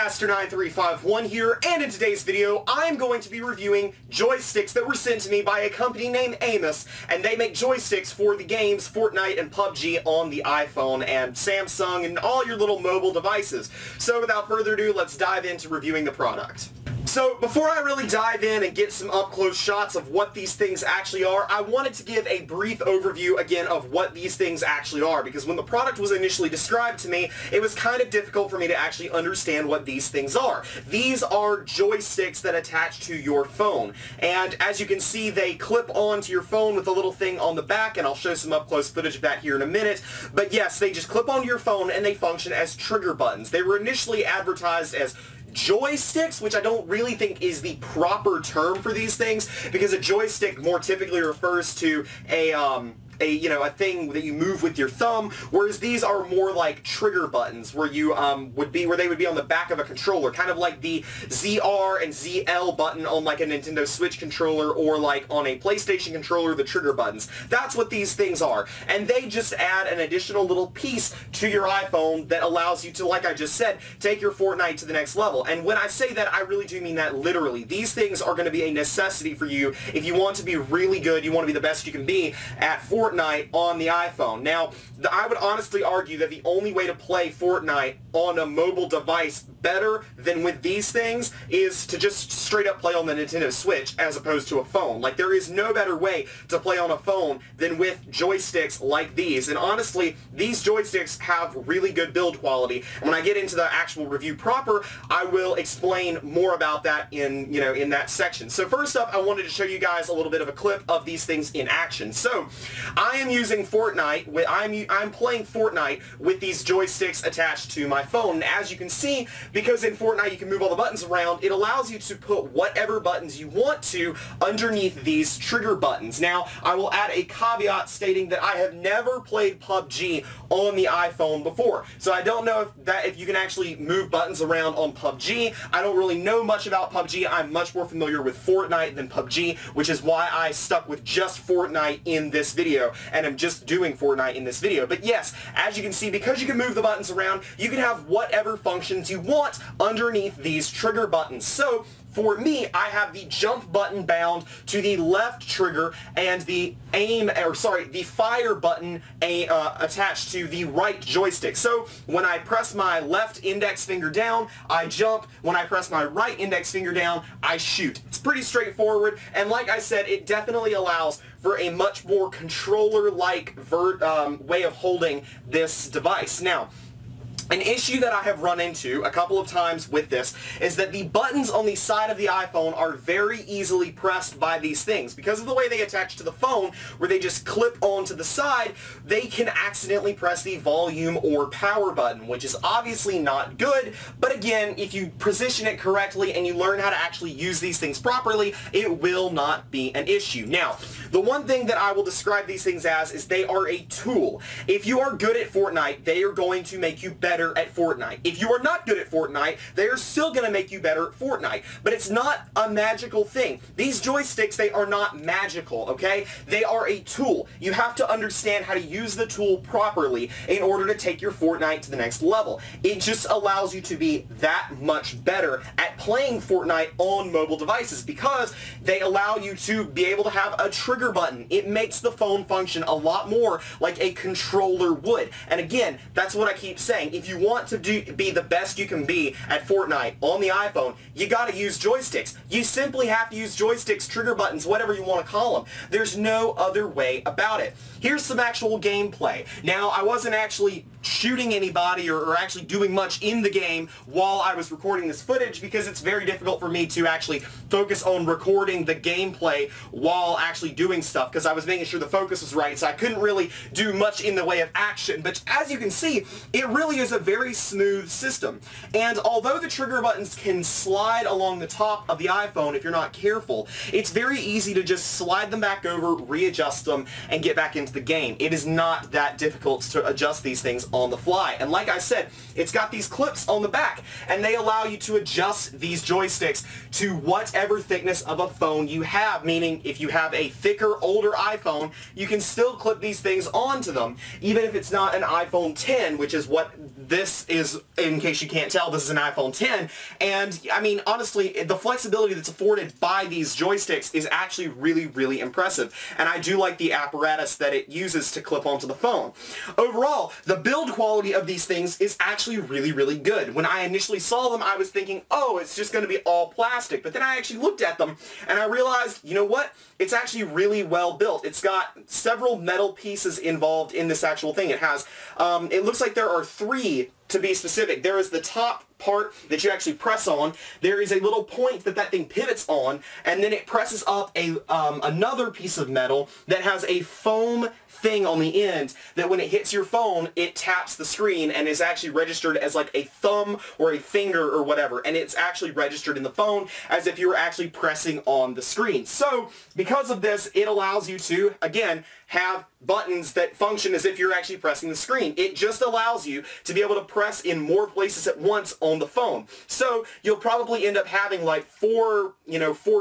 Master9351 here, and in today's video, I'm going to be reviewing joysticks that were sent to me by a company named Aimus, and they make joysticks for the games Fortnite and PUBG on the iPhone and Samsung and all your little mobile devices. So without further ado, let's dive into reviewing the product. So before I really dive in and get some up-close shots of what these things actually are, I wanted to give a brief overview again of what these things actually are, because when the product was initially described to me, it was kind of difficult for me to actually understand what these things are. These are joysticks that attach to your phone, and as you can see, they clip onto your phone with a little thing on the back, and I'll show some up-close footage of that here in a minute. But yes, they just clip onto your phone and they function as trigger buttons. They were initially advertised as joysticks, which I don't really think is the proper term for these things, because a joystick more typically refers to a thing that you move with your thumb, whereas these are more like trigger buttons, where they would be on the back of a controller, kind of like the ZR and ZL button on like a Nintendo Switch controller, or like on a PlayStation controller, the trigger buttons. That's what these things are, and they just add an additional little piece to your iPhone that allows you to, like I just said, take your Fortnite to the next level. And when I say that, I really do mean that literally. These things are going to be a necessity for you if you want to be really good, you want to be the best you can be at Fortnite on the iPhone. Now, I would honestly argue that the only way to play Fortnite on a mobile device better than with these things is to just straight up play on the Nintendo Switch as opposed to a phone. Like, there is no better way to play on a phone than with joysticks like these. And honestly, these joysticks have really good build quality. And when I get into the actual review proper, I will explain more about that in that section. So first up, I wanted to show you guys a little bit of a clip of these things in action. So I am using Fortnite with I'm playing Fortnite with these joysticks attached to my phone. And as you can see, because in Fortnite you can move all the buttons around, it allows you to put whatever buttons you want to underneath these trigger buttons. Now, I will add a caveat stating that I have never played PUBG on the iPhone before, so I don't know if you can actually move buttons around on PUBG. I don't really know much about PUBG. I'm much more familiar with Fortnite than PUBG, which is why I stuck with just Fortnite in this video, and I'm just doing Fortnite in this video. But yes, as you can see, because you can move the buttons around, you can have whatever functions you want underneath these trigger buttons. So for me, I have the jump button bound to the left trigger and the fire button attached to the right joystick. So when I press my left index finger down, I jump. When I press my right index finger down, I shoot. It's pretty straightforward, and like I said, it definitely allows for a much more controller-like way of holding this device. Now, an issue that I have run into a couple of times with this is that the buttons on the side of the iPhone are very easily pressed by these things. Because of the way they attach to the phone, where they just clip onto the side, they can accidentally press the volume or power button, which is obviously not good. But again, if you position it correctly and you learn how to actually use these things properly, it will not be an issue. Now, the one thing that I will describe these things as is they are a tool. If you are good at Fortnite, they are going to make you better at Fortnite. If you are not good at Fortnite, they are still going to make you better at Fortnite. But it's not a magical thing. These joysticks, they are not magical, okay? They are a tool. You have to understand how to use the tool properly in order to take your Fortnite to the next level. It just allows you to be that much better at playing Fortnite on mobile devices, because they allow you to be able to have a trigger button. It makes the phone function a lot more like a controller would. And again, that's what I keep saying. If you want to be the best you can be at Fortnite on the iPhone, you gotta use joysticks. You simply have to use joysticks, trigger buttons, whatever you want to call them. There's no other way about it. Here's some actual gameplay. Now, I wasn't actually shooting anybody or actually doing much in the game while I was recording this footage, because it's very difficult for me to actually focus on recording the gameplay while actually doing stuff, because I was making sure the focus was right, so I couldn't really do much in the way of action. But as you can see, it really is a very smooth system. And although the trigger buttons can slide along the top of the iPhone if you're not careful, it's very easy to just slide them back over, readjust them, and get back into the game. It is not that difficult to adjust these things on the fly. And like I said, it's got these clips on the back, and they allow you to adjust these joysticks to whatever thickness of a phone you have, meaning if you have a thicker, older iPhone, you can still clip these things onto them, even if it's not an iPhone 10, which is what this is, in case you can't tell, this is an iPhone 10, and I mean, honestly, the flexibility that's afforded by these joysticks is actually really, really impressive, and I do like the apparatus that it uses to clip onto the phone. Overall, the build quality of these things is actually really, really good. When I initially saw them, I was thinking, oh, it's just going to be all plastic, but then I actually looked at them, and I realized, you know what? It's actually really well built. It's got several metal pieces involved in this actual thing. It has, it looks like there are 3 to be specific. There is the top part that you actually press on. There is a little point that that thing pivots on, and then it presses up a another piece of metal that has a foam thing on the end that when it hits your phone, it taps the screen and is actually registered as like a thumb or a finger or whatever, and it's actually registered in the phone as if you were actually pressing on the screen. So because of this, it allows you to, again, have buttons that function as if you're actually pressing the screen. It just allows you to be able to press in more places at once on the phone. So you'll probably end up having like 4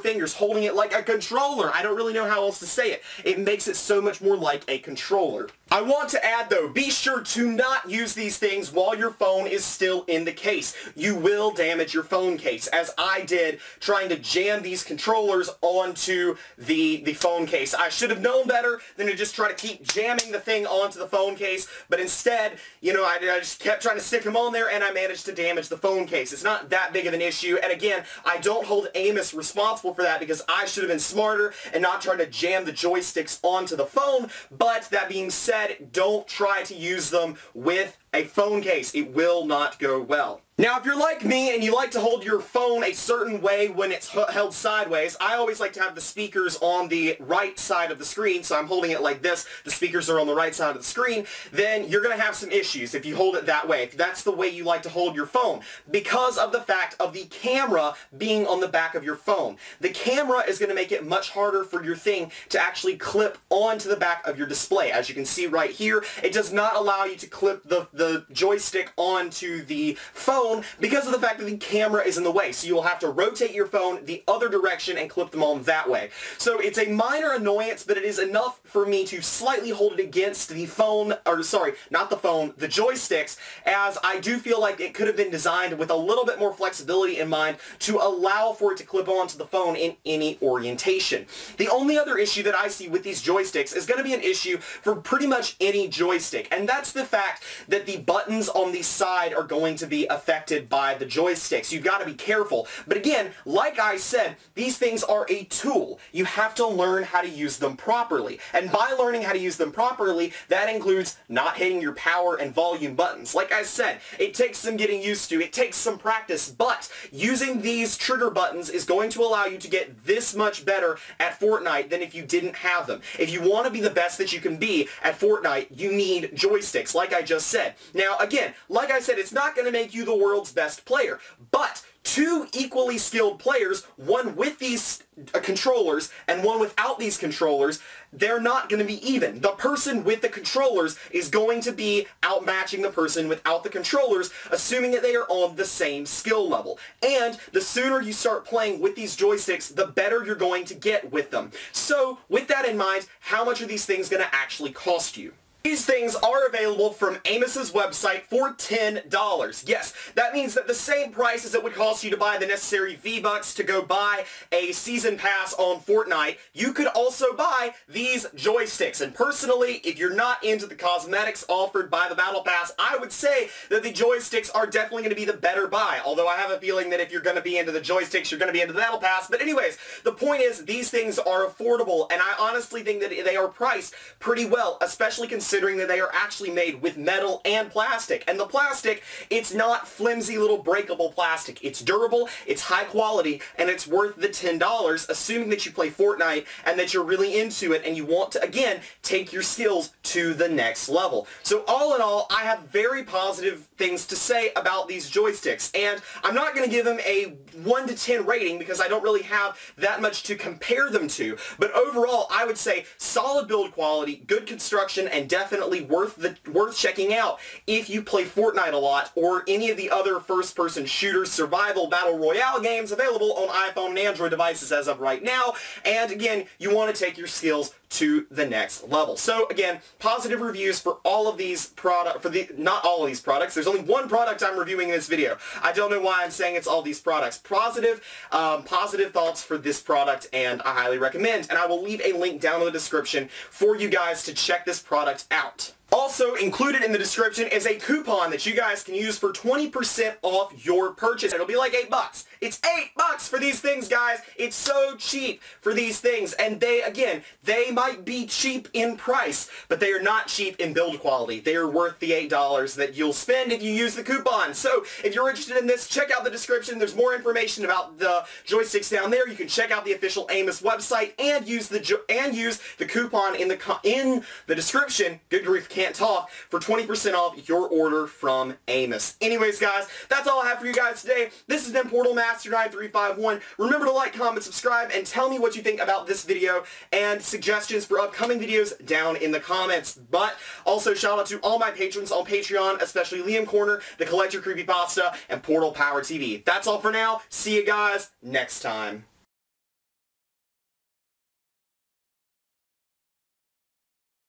fingers holding it like a controller. I don't really know how else to say it. It makes it so much more like a controller. I want to add though, be sure to not use these things while your phone is still in the case. You will damage your phone case, as I did trying to jam these controllers onto the phone case. I should have known better than to just try to keep jamming the thing onto the phone case, but instead, you know, I just kept trying to stick them on there and I managed to damage the phone case. It's not that big of an issue, and again, I don't hold Aimus responsible for that because I should have been smarter and not trying to jam the joysticks onto the phone, but that being said, don't try to use them with a phone case. It will not go well. Now, if you're like me and you like to hold your phone a certain way when it's held sideways, I always like to have the speakers on the right side of the screen, so I'm holding it like this, the speakers are on the right side of the screen, then you're going to have some issues if you hold it that way, if that's the way you like to hold your phone, because of the fact of the camera being on the back of your phone. The camera is going to make it much harder for your thing to actually clip onto the back of your display. As you can see right here, it does not allow you to clip the joystick onto the phone because of the fact that the camera is in the way. So you will have to rotate your phone the other direction and clip them on that way. So it's a minor annoyance, but it is enough for me to slightly hold it against the phone, or sorry, not the phone, the joysticks, as I do feel like it could have been designed with a little bit more flexibility in mind to allow for it to clip onto the phone in any orientation. The only other issue that I see with these joysticks is going to be an issue for pretty much any joystick, and that's the fact that the buttons on the side are going to be affected by the joysticks. You've got to be careful. But again, like I said, these things are a tool. You have to learn how to use them properly. And by learning how to use them properly, that includes not hitting your power and volume buttons. Like I said, it takes some getting used to, it takes some practice, but using these trigger buttons is going to allow you to get this much better at Fortnite than if you didn't have them. If you want to be the best that you can be at Fortnite, you need joysticks, like I just said. Now, again, like I said, it's not going to make you the world's best player, but 2 equally skilled players, one with these controllers and one without these controllers, they're not going to be even. The person with the controllers is going to be outmatching the person without the controllers, assuming that they are on the same skill level. And the sooner you start playing with these joysticks, the better you're going to get with them. So, with that in mind, how much are these things going to actually cost you? These things are available from Aimus's website for $10. Yes, that means that the same price as it would cost you to buy the necessary V-Bucks to go buy a season pass on Fortnite, you could also buy these joysticks. And personally, if you're not into the cosmetics offered by the Battle Pass, I would say that the joysticks are definitely going to be the better buy. Although I have a feeling that if you're going to be into the joysticks, you're going to be into the Battle Pass. But anyways, the point is, these things are affordable, and I honestly think that they are priced pretty well, especially considering that they are actually made with metal and plastic. And the plastic, it's not flimsy little breakable plastic. It's durable, it's high quality, and it's worth the $10, assuming that you play Fortnite and that you're really into it and you want to, again, take your skills to the next level. So all in all, I have very positive things to say about these joysticks, and I'm not going to give them a 1 to 10 rating because I don't really have that much to compare them to, but overall, I would say solid build quality, good construction, and definitely worth checking out if you play Fortnite a lot or any of the other first-person shooter survival battle royale games available on iPhone and Android devices as of right now. And again, you want to take your skills to the next level. So again, positive reviews for all of these products, not all of these products. There's only one product I'm reviewing in this video. I don't know why I'm saying it's all these products. Positive thoughts for this product, and I highly recommend. And I will leave a link down in the description for you guys to check this product out. Also included in the description is a coupon that you guys can use for 20% off your purchase. It'll be like $8. It's $8 for these things, guys. It's so cheap for these things. And they might be cheap in price, but they are not cheap in build quality. They are worth the $8 that you'll spend if you use the coupon. So if you're interested in this, check out the description. There's more information about the joysticks down there. You can check out the official Aimus website and use the coupon in the description. Good grief, can't talk, for 20% off your order from Aimus. Anyways, guys, that's all I have for you guys today. This has been Portal Master 9351. Remember to like, comment, subscribe, and tell me what you think about this video and suggestions for upcoming videos down in the comments. But also shout out to all my patrons on Patreon, especially Liam Corner, The Collector Creepypasta, and Portal Power TV. That's all for now. See you guys next time.